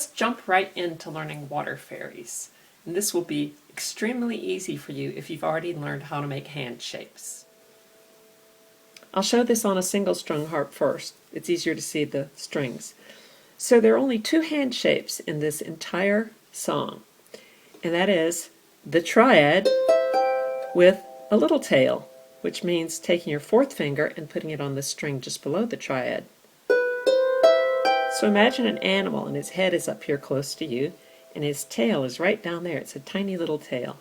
let's jump right into learning water fairies. And this will be extremely easy for you if you've already learned how to make hand shapes. I'll show this on a single strung harp first. It's easier to see the strings. So there are only two hand shapes in this entire song, and that is the triad with a little tail, which means taking your fourth finger and putting it on the string just below the triad. So imagine an animal and his head is up here close to you and his tail is right down there. It's a tiny little tail.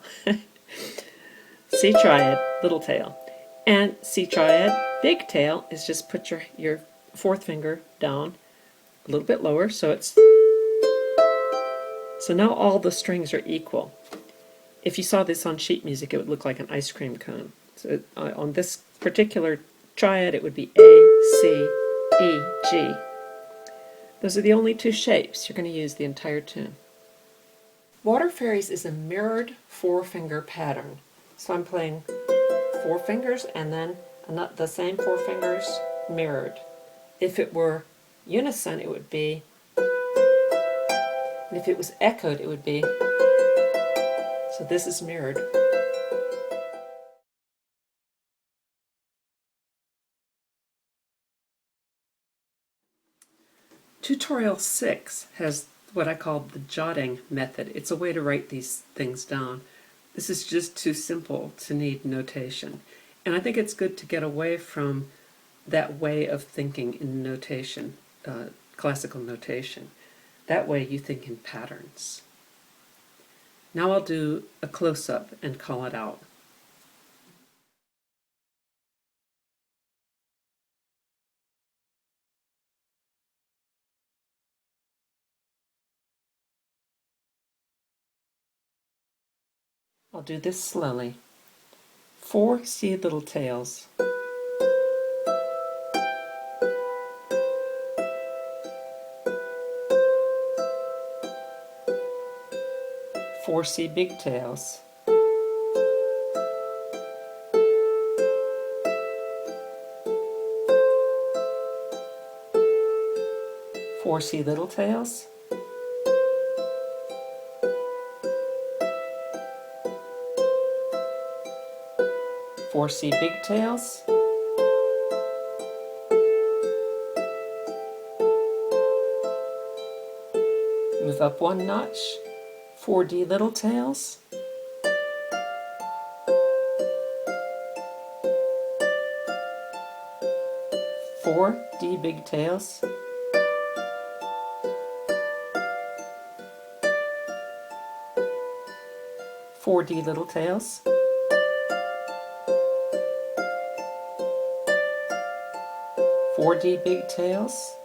C triad, little tail. And C triad, big tail, is just put your fourth finger down a little bit lower so now all the strings are equal. If you saw this on sheet music, it would look like an ice cream cone. So on this particular triad, it would be A, C, E, G. Those are the only two shapes. You're going to use the entire tune. Water Fairies is a mirrored four-finger pattern. So I'm playing four fingers and then the same four fingers mirrored. If it were unison, it would be, and if it was echoed, it would be, so this is mirrored. Tutorial 6 has what I call the jotting method. It's a way to write these things down. This is just too simple to need notation. And I think it's good to get away from that way of thinking in notation, classical notation. That way you think in patterns. Now I'll do a close-up and call it out. I'll do this slowly. 4 C little tails. 4 C big tails. 4 C little tails. 4 C big tails. Move up one notch. 4 D little tails. 4 D big tails. 4 D little tails. 4 D big tails.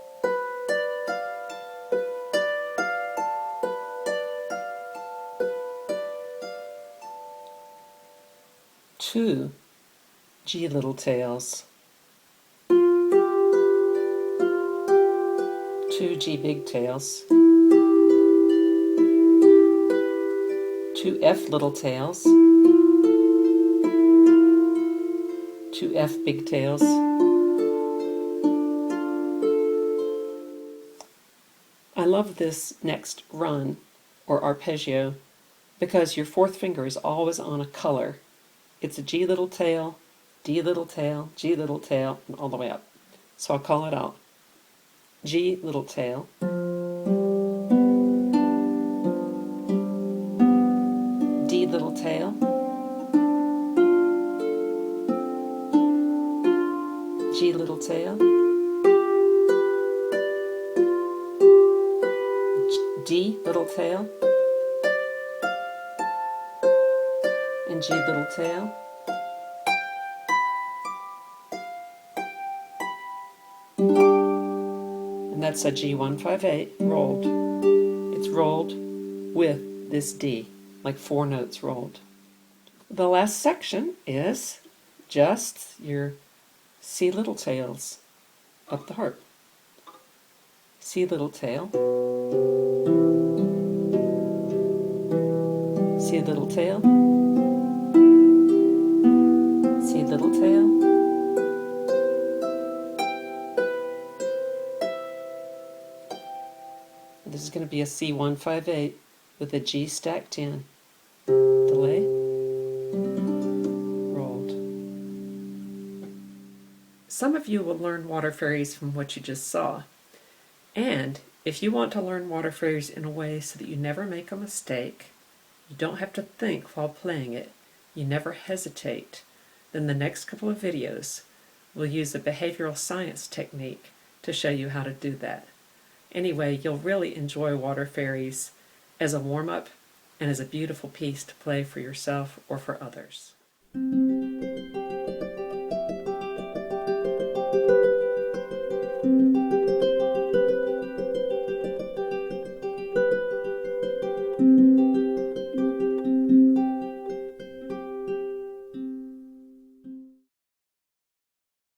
2 G little tails. 2 G big tails. 2 F little tails. 2 F big tails. I love this next run, or arpeggio, because your fourth finger is always on a color. It's a G little tail, D little tail, G little tail, and all the way up. So I'll call it out. G little tail. D little tail. G little tail. D little tail. And G little tail. And that's a G158 rolled. It's rolled with this D, like 4 notes rolled. The last section is just your C little tails up the harp. C little tail. C little tail. C little tail. This is going to be a C158 with a G stacked 10. Delay, rolled. Some of you will learn Water Fairies from what you just saw. And if you want to learn Water Fairies in a way so that you never make a mistake, you don't have to think while playing it, you never hesitate, then the next couple of videos will use a behavioral science technique to show you how to do that. Anyway, you'll really enjoy Water Fairies as a warm-up and as a beautiful piece to play for yourself or for others.